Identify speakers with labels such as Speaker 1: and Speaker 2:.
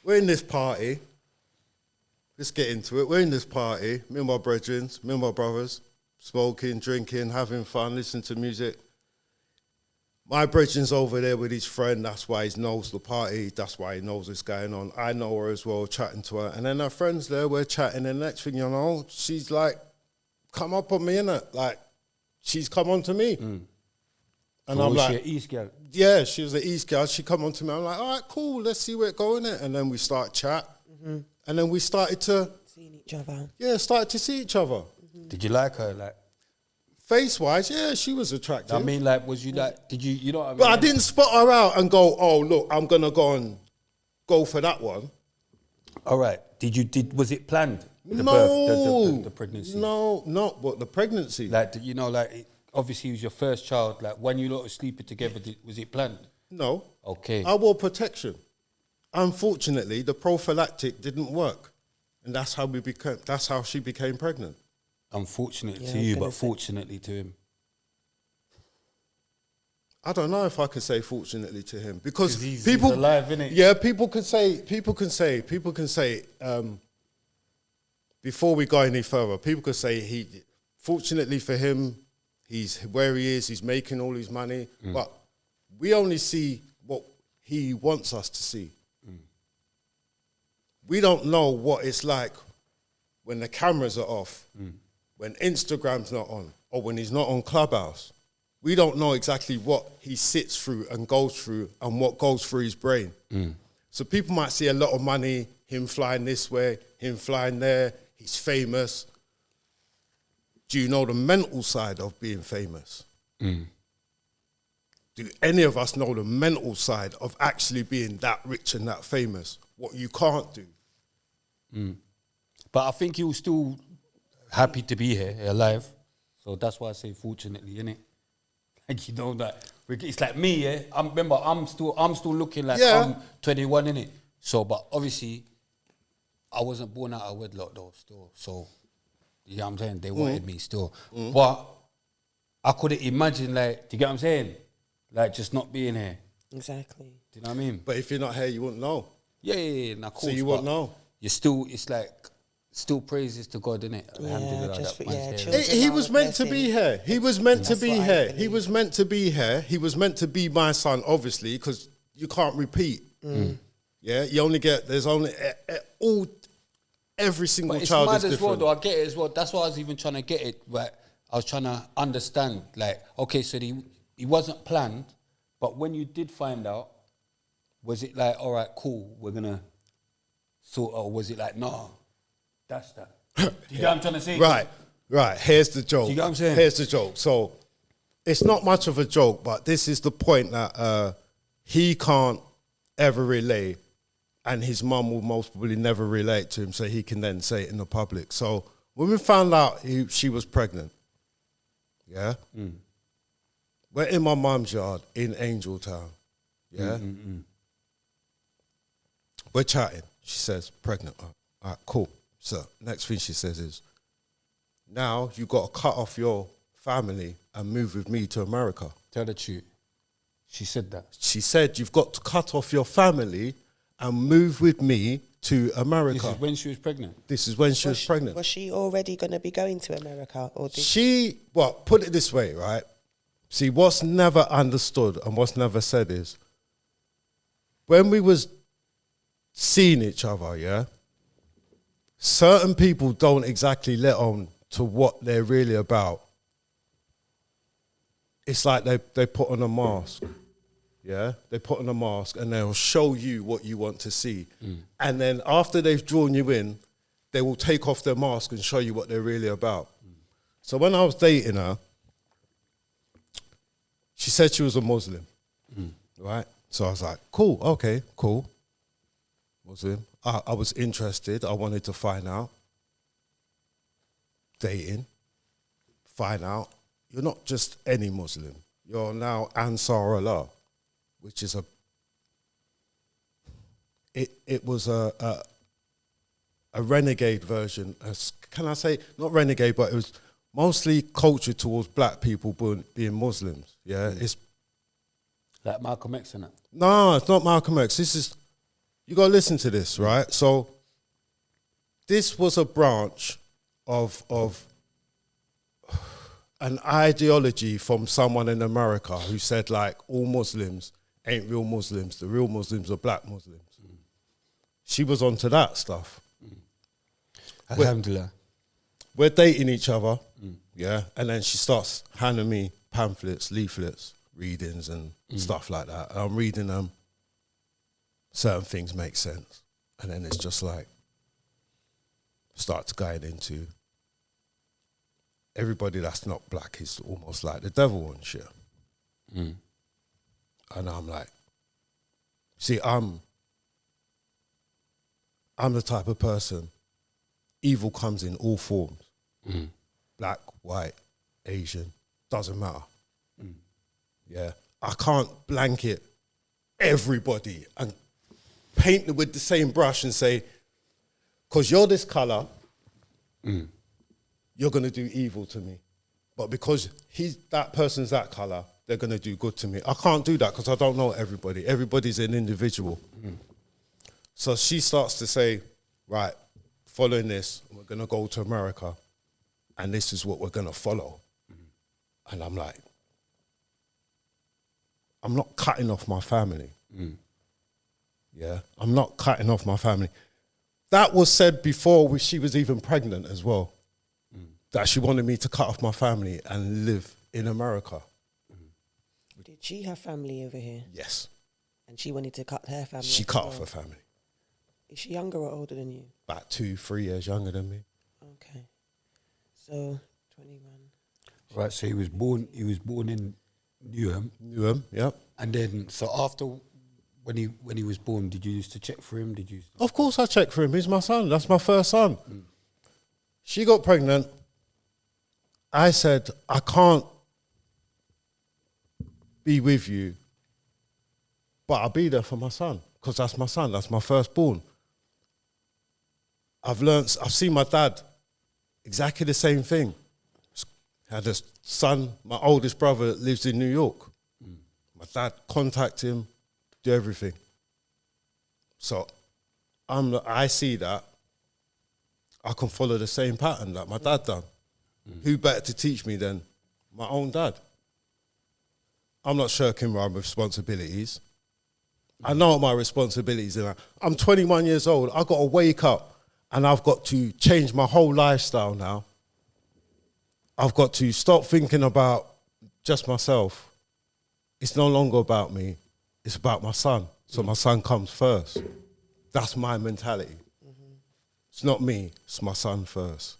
Speaker 1: we're in this party. Let's get into it. We're in this party, me and my brethren, me and my brothers, smoking, drinking, having fun, listening to music. My brethren's over there with his friend. That's why he knows the party. That's why he knows what's going on. I know her as well, chatting to her. And then her friend's there, we're chatting. And the next thing you know, she's like, come up on me, innit? Like, she's come on to me. And
Speaker 2: So
Speaker 1: I'm
Speaker 2: was
Speaker 1: like,
Speaker 2: she an East girl?
Speaker 1: yeah, she was an East girl. She come on to me. I'm like, all right, cool. Let's see where it going. And then we start chat. And then we started to...
Speaker 3: Seeing each other.
Speaker 1: Yeah, started to see each other.
Speaker 2: Did you like her? Like,
Speaker 1: Face-wise, yeah, she was attractive.
Speaker 2: I mean, like, was you like? Did you know what I mean?
Speaker 1: But I didn't spot her out and go, oh, look, I'm going to go for that one.
Speaker 2: All right. Was it planned? The
Speaker 1: No.
Speaker 2: birth, the pregnancy?
Speaker 1: No, not what, the pregnancy.
Speaker 2: Like, you know, like, obviously it was your first child. Like, when you lot were sleeping together, was it planned?
Speaker 1: No.
Speaker 2: Okay.
Speaker 1: I wore protection. Unfortunately, the prophylactic didn't work. And that's how she became pregnant.
Speaker 2: Unfortunately
Speaker 3: Yeah,
Speaker 2: to
Speaker 3: I was
Speaker 2: you,
Speaker 3: gonna
Speaker 2: but
Speaker 3: say.
Speaker 2: fortunately to him.
Speaker 1: I don't know if I could say fortunately to him because
Speaker 2: 'Cause he's
Speaker 1: people
Speaker 2: alive, innit?
Speaker 1: Yeah, people can say. Before we go any further, people could say fortunately for him, he's where he is. He's making all his money, but we only see what he wants us to see. We don't know what it's like when the cameras are off, when Instagram's not on, or when he's not on Clubhouse. We don't know exactly what he sits through and goes through and what goes through his brain. So people might see a lot of money, him flying this way, him flying there, he's famous. Do you know the mental side of being famous? Do any of us know the mental side of actually being that rich and that famous? What you can't do.
Speaker 2: But I think he was still happy to be here, alive. So that's why I say fortunately, innit? Like, you know that it's like me, yeah. I'm still looking like
Speaker 1: Yeah.
Speaker 2: I'm 21, innit? So, but obviously, I wasn't born out of wedlock though, still. So, you know what I'm saying? They wanted me still, but I couldn't imagine, like, do you get what I'm saying? Like, just not being here.
Speaker 3: Exactly.
Speaker 2: Do you know what I mean?
Speaker 1: But if you're not here, you wouldn't know.
Speaker 2: Yeah. Nah, cool.
Speaker 1: So you won't know.
Speaker 2: You're still. It's like still praises to God, innit? Alhamdulillah,
Speaker 3: just
Speaker 2: that
Speaker 3: for-
Speaker 2: man's
Speaker 3: yeah,
Speaker 2: here.
Speaker 3: children.
Speaker 1: He was meant to be here. He was meant to
Speaker 3: That's
Speaker 1: be
Speaker 3: what I
Speaker 1: here. He
Speaker 3: believe.
Speaker 1: was meant to be here. He was meant to be my son, obviously, because you can't repeat. Yeah, you only get. There's only every single
Speaker 2: But it's
Speaker 1: child
Speaker 2: mad
Speaker 1: is
Speaker 2: as well,
Speaker 1: different.
Speaker 2: though. I get it as well. That's why I was even trying to get it. Right, I was trying to understand. Like, okay, so he wasn't planned, but when you did find out, was it like, all right, cool, we're gonna sort, or was it like, no, that's that? Do you get what I'm trying to say?
Speaker 1: Right. Here's the joke.
Speaker 2: You get what I'm saying?
Speaker 1: Here's the joke. So it's not much of a joke, but this is the point that he can't ever relay, and his mum will most probably never relate to him, so he can then say it in the public. So when we found out she was pregnant, yeah, we're in my mum's yard in Angeltown, yeah. We're chatting. She says, pregnant. All right, cool. So next thing she says is, now you got to cut off your family and move with me to America.
Speaker 2: Tell the truth. She said that.
Speaker 1: She said, you've got to cut off your family and move with me to America.
Speaker 2: This is when she was pregnant.
Speaker 1: This is when she was pregnant.
Speaker 3: Was she already going to be going to America? Or did
Speaker 1: Well, put it this way, right? See, what's never understood and what's never said is, when we was seeing each other, yeah, certain people don't exactly let on to what they're really about. It's like they put on a mask, yeah? They put on a mask and they'll show you what you want to see. And then after they've drawn you in, they will take off their mask and show you what they're really about. So when I was dating her, she said she was a Muslim, right? So I was like, cool, okay, cool. Muslim. I was interested. I wanted to find out. Dating. Find out. You're not just any Muslim. You're now Ansar Allah, which is it was a renegade version. Can I say, not renegade, but it was mostly culture towards black people being Muslims. Yeah, it's
Speaker 2: Like Malcolm X, innit?
Speaker 1: no, it's not Malcolm X. This is, you got to listen to this, right? So this was a branch of an ideology from someone in America who said, like, all Muslims ain't real Muslims. The real Muslims are black Muslims. She was onto that stuff.
Speaker 2: Alhamdulillah.
Speaker 1: We're dating each other, yeah, and then she starts handing me pamphlets, leaflets, readings and stuff like that. And I'm reading them. Certain things make sense. And then it's just like, starts going into everybody that's not black is almost like the devil and shit. And I'm like, see, I'm the type of person, evil comes in all forms. Black, white, Asian, doesn't matter. Yeah. I can't blanket everybody and paint them with the same brush and say, because you're this color, you're going to do evil to me. But because that person's that color, they're going to do good to me. I can't do that because I don't know everybody. Everybody's an individual. So she starts to say, right, following this, we're going to go to America and this is what we're going to follow. And I'm like, I'm not cutting off my family. Yeah, I'm not cutting off my family. That was said before she was even pregnant as well. That she wanted me to cut off my family and live in America.
Speaker 3: Did she have family over here?
Speaker 1: Yes.
Speaker 3: And she wanted to cut her family
Speaker 1: She
Speaker 3: off
Speaker 1: cut
Speaker 3: as
Speaker 1: off
Speaker 3: well?
Speaker 1: her family.
Speaker 3: Is she younger or older than you?
Speaker 1: About 2-3 years younger than me.
Speaker 3: Okay. So, 21.
Speaker 2: Right, so he was born in Newham.
Speaker 1: Newham, yep.
Speaker 2: And then, so after, when he was born, did you used to check for him? Did you?
Speaker 1: Of course I checked for him. He's my son. That's my first son. She got pregnant. I said, I can't be with you, but I'll be there for my son because that's my son. That's my firstborn. I've seen my dad, exactly the same thing. Had a son, my oldest brother lives in New York. My dad contact him, do everything. So I see that I can follow the same pattern that my dad done. Who better to teach me than my own dad? I'm not shirking my responsibilities. I know what my responsibilities are. I'm 21 years old. I've got to wake up and I've got to change my whole lifestyle now. I've got to stop thinking about just myself. It's no longer about me. It's about my son. So my son comes first. That's my mentality. It's not me. It's my son first.